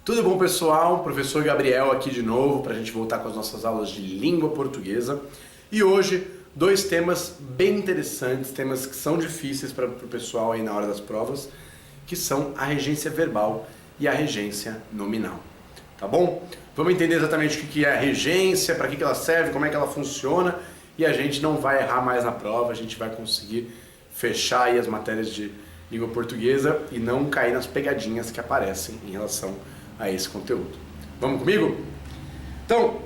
Tudo bom, pessoal? Professor Gabriel aqui de novo para a gente voltar com as nossas aulas de língua portuguesa. E hoje, dois temas bem interessantes, temas que são difíceis para o pessoal aí na hora das provas, que são a regência verbal e a regência nominal. Tá bom? Vamos entender exatamente o que é a regência, para que ela serve, como é que ela funciona, e a gente não vai errar mais na prova, a gente vai conseguir fechar aí as matérias de língua portuguesa e não cair nas pegadinhas que aparecem em relação a esse conteúdo. Vamos comigo? Então,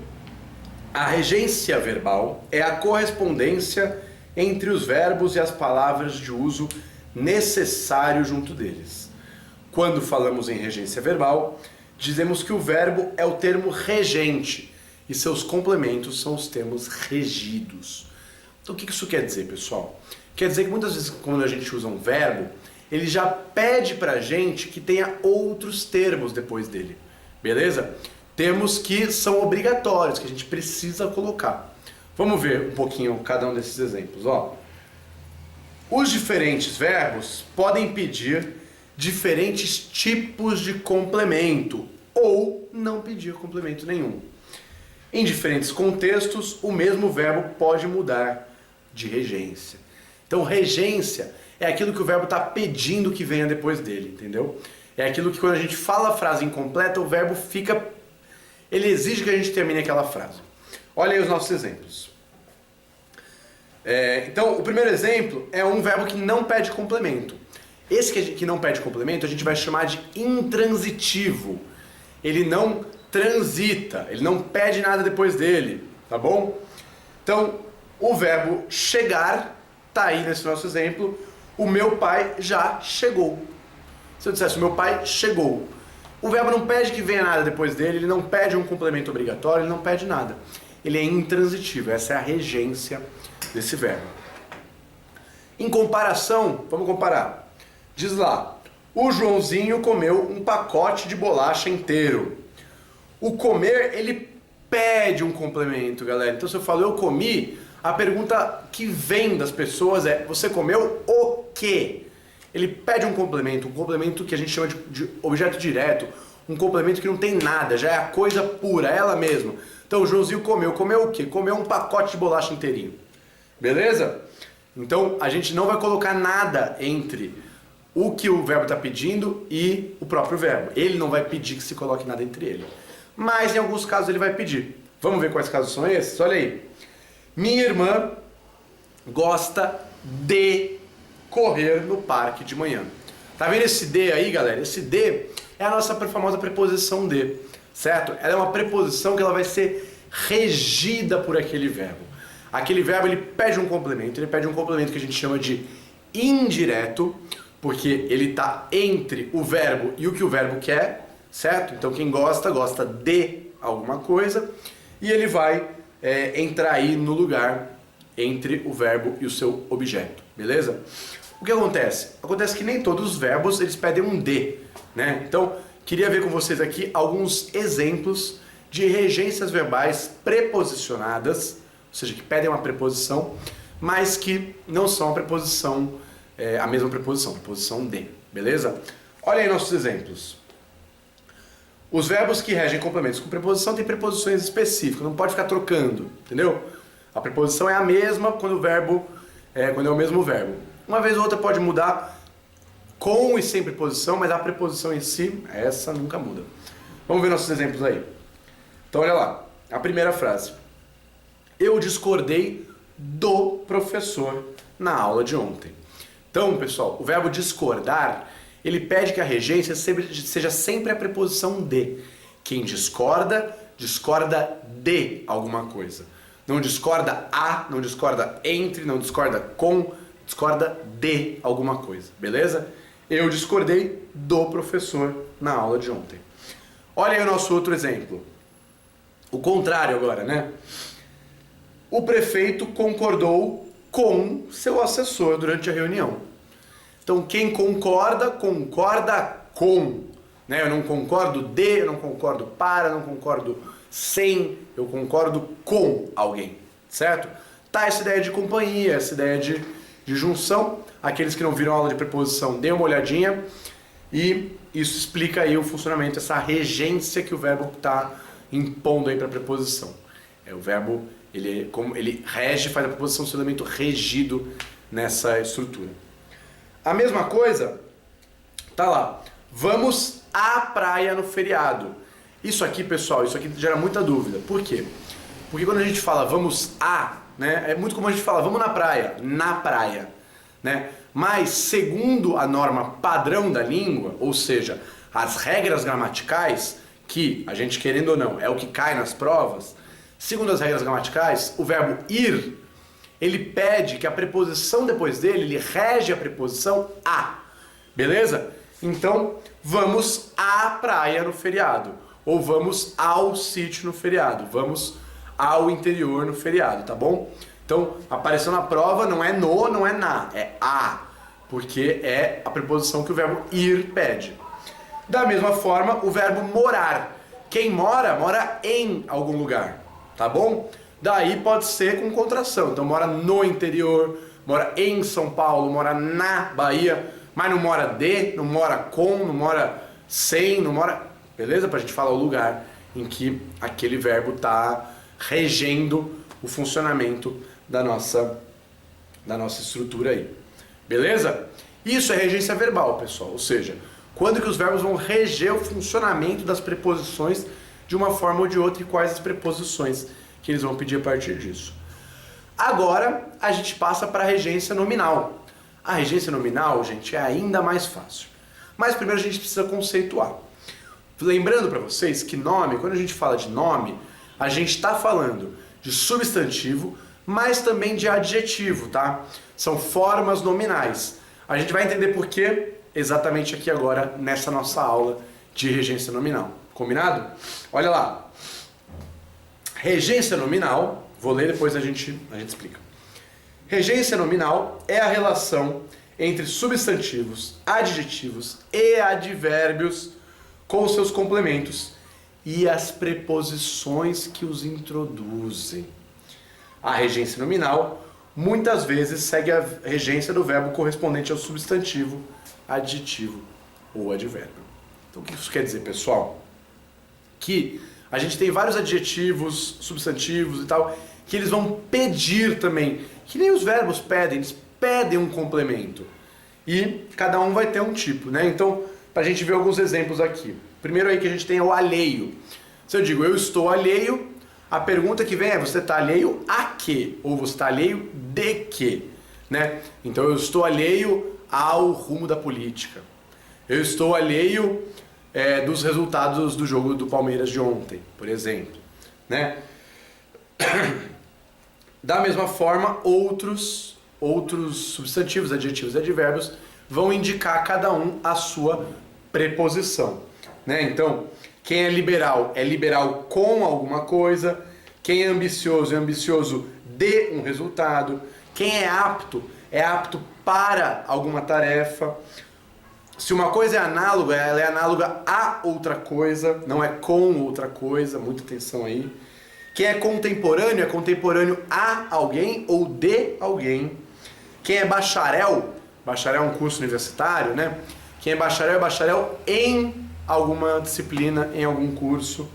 a regência verbal é a correspondência entre os verbos e as palavras de uso necessário junto deles. Quando falamos em regência verbal, dizemos que o verbo é o termo regente e seus complementos são os termos regidos. Então, o que isso quer dizer, pessoal? Quer dizer que muitas vezes quando a gente usa um verbo, ele já pede pra gente que tenha outros termos depois dele, beleza? Termos que são obrigatórios, que a gente precisa colocar. Vamos ver um pouquinho cada um desses exemplos, ó. Os diferentes verbos podem pedir diferentes tipos de complemento ou não pedir complemento nenhum. Em diferentes contextos, o mesmo verbo pode mudar de regência. Então, regência é aquilo que o verbo está pedindo que venha depois dele, entendeu? É aquilo que quando a gente fala a frase incompleta, o verbo fica... ele exige que a gente termine aquela frase. Olha aí os nossos exemplos. Então, o primeiro exemplo é um verbo que não pede complemento. Esse que não pede complemento a gente vai chamar de intransitivo. Ele não transita, ele não pede nada depois dele, tá bom? Então, o verbo chegar está aí nesse nosso exemplo. O meu pai já chegou. Se eu dissesse o meu pai chegou, o verbo não pede que venha nada depois dele, ele não pede um complemento obrigatório, ele não pede nada. Ele é intransitivo, essa é a regência desse verbo. Em comparação, vamos comparar. Diz lá, o Joãozinho comeu um pacote de bolacha inteiro. O comer, ele pede um complemento, galera. Então se eu falo eu comi, a pergunta que vem das pessoas é, você comeu o quê? Ele pede um complemento que a gente chama de objeto direto, um complemento que não tem nada, já é a coisa pura, ela mesma. Então o Joãozinho comeu o quê? Comeu um pacote de bolacha inteirinho. Beleza? Então a gente não vai colocar nada entre o que o verbo está pedindo e o próprio verbo. Ele não vai pedir que se coloque nada entre ele. Mas em alguns casos ele vai pedir. Vamos ver quais casos são esses? Olha aí. Minha irmã gosta de correr no parque de manhã. Tá vendo esse de aí, galera? Esse de é a nossa famosa preposição de, certo? Ela é uma preposição que ela vai ser regida por aquele verbo. Aquele verbo, ele pede um complemento que a gente chama de indireto, porque ele tá entre o verbo e o que o verbo quer, certo? Então quem gosta, gosta de alguma coisa, e ele vai entrar aí no lugar entre o verbo e o seu objeto, beleza? O que acontece? Acontece que nem todos os verbos eles pedem um de, né? Então, queria ver com vocês aqui alguns exemplos de regências verbais preposicionadas, ou seja, que pedem uma preposição, mas que não são a preposição, a mesma preposição, preposição de, beleza? Olha aí nossos exemplos. Os verbos que regem complementos com preposição têm preposições específicas, não pode ficar trocando, entendeu? A preposição é a mesma quando quando é o mesmo verbo. Uma vez ou outra pode mudar com e sem preposição, mas a preposição em si, essa nunca muda. Vamos ver nossos exemplos aí. Então olha lá, a primeira frase. Eu discordei do professor na aula de ontem. Então, pessoal, o verbo discordar, ele pede que a regência seja sempre a preposição de. Quem discorda, discorda de alguma coisa. Não discorda a, não discorda entre, não discorda com, discorda de alguma coisa, beleza? Eu discordei do professor na aula de ontem. Olha aí o nosso outro exemplo. O contrário agora, né? O prefeito concordou com seu assessor durante a reunião. Então quem concorda, concorda com. Né? Eu não concordo de, eu não concordo para, eu não concordo sem, eu concordo com alguém, certo? Tá essa ideia de companhia, essa ideia de junção. Aqueles que não viram a aula de preposição, dêem uma olhadinha e isso explica aí o funcionamento, essa regência que o verbo está impondo aí para a preposição. O verbo, como ele rege, faz a preposição ser um elemento regido nessa estrutura. A mesma coisa, tá lá, vamos à praia no feriado. Isso aqui, pessoal, isso aqui gera muita dúvida. Por quê? Porque quando a gente fala vamos a, né, é muito comum a gente falar vamos na praia, né? Mas segundo a norma padrão da língua, ou seja, as regras gramaticais, que a gente querendo ou não é o que cai nas provas, segundo as regras gramaticais, o verbo ir, ele pede que a preposição depois dele, ele rege a preposição a, beleza? Então, vamos à praia no feriado, ou vamos ao sítio no feriado, vamos ao interior no feriado, tá bom? Então, apareceu na prova, não é no, não é na, é a, porque é a preposição que o verbo ir pede. Da mesma forma, o verbo morar. Quem mora, mora em algum lugar, tá bom? Daí pode ser com contração. Então, mora no interior, mora em São Paulo, mora na Bahia, mas não mora de, não mora com, não mora sem, não mora... Beleza? Pra gente falar o lugar em que aquele verbo tá regendo o funcionamento da nossa estrutura aí. Beleza? Isso é regência verbal, pessoal. Ou seja, quando que os verbos vão reger o funcionamento das preposições de uma forma ou de outra e quais as preposições que eles vão pedir a partir disso. Agora, a gente passa para a regência nominal. A regência nominal, gente, é ainda mais fácil. Mas primeiro a gente precisa conceituar. Lembrando para vocês que nome, quando a gente fala de nome, a gente está falando de substantivo, mas também de adjetivo, tá? São formas nominais. A gente vai entender por quê exatamente aqui agora, nessa nossa aula de regência nominal. Combinado? Olha lá. Regência nominal, vou ler depois a gente explica. Regência nominal é a relação entre substantivos, adjetivos e advérbios com os seus complementos e as preposições que os introduzem. A regência nominal muitas vezes segue a regência do verbo correspondente ao substantivo, adjetivo ou advérbio. Então o que isso quer dizer, pessoal? Que a gente tem vários adjetivos, substantivos e tal, que eles vão pedir também, que nem os verbos pedem, eles pedem um complemento. E cada um vai ter um tipo, né? Então, pra gente ver alguns exemplos aqui. Primeiro aí que a gente tem é o alheio. Se eu digo eu estou alheio, a pergunta que vem é você está alheio a quê? Ou você está alheio de quê? Né? Então eu estou alheio ao rumo da política. Eu estou alheio dos resultados do jogo do Palmeiras de ontem, por exemplo. Né? Da mesma forma, outros substantivos, adjetivos e advérbios vão indicar cada um a sua preposição. Né? Então, quem é liberal com alguma coisa. Quem é ambicioso de um resultado. Quem é apto para alguma tarefa. Se uma coisa é análoga, ela é análoga a outra coisa, não é com outra coisa, muita atenção aí. Quem é contemporâneo a alguém ou de alguém. Quem é bacharel é um curso universitário, né? Quem é bacharel em alguma disciplina, em algum curso.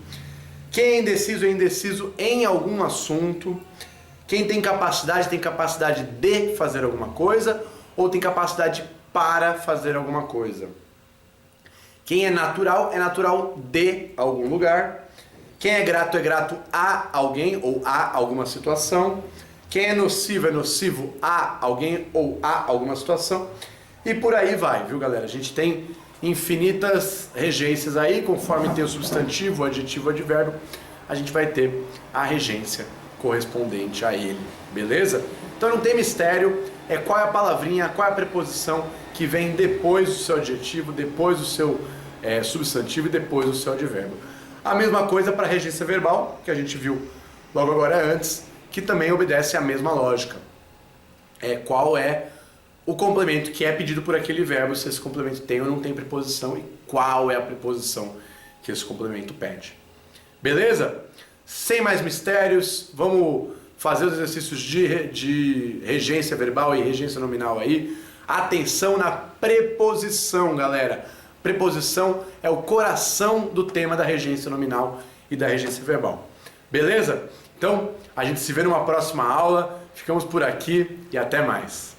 Quem é indeciso em algum assunto. Quem tem capacidade de fazer alguma coisa ou tem capacidade para fazer alguma coisa. Quem é natural de algum lugar. Quem é grato a alguém ou a alguma situação. Quem é nocivo a alguém ou a alguma situação. E por aí vai, viu, galera? A gente tem infinitas regências aí, conforme tem o substantivo, o adjetivo, o advérbio, a gente vai ter a regência correspondente a ele, beleza? Então não tem mistério, qual é a palavrinha, qual é a preposição que vem depois do seu adjetivo, depois do seu substantivo e depois do seu advérbio. A mesma coisa para a regência verbal, que a gente viu logo agora antes, que também obedece à mesma lógica. Qual é o complemento que é pedido por aquele verbo, se esse complemento tem ou não tem preposição e qual é a preposição que esse complemento pede. Beleza? Sem mais mistérios, vamos fazer os exercícios de regência verbal e regência nominal aí. Atenção na preposição, galera. preposição é o coração do tema da regência nominal e da regência verbal. Beleza? Então, a gente se vê numa próxima aula. Ficamos por aqui e até mais.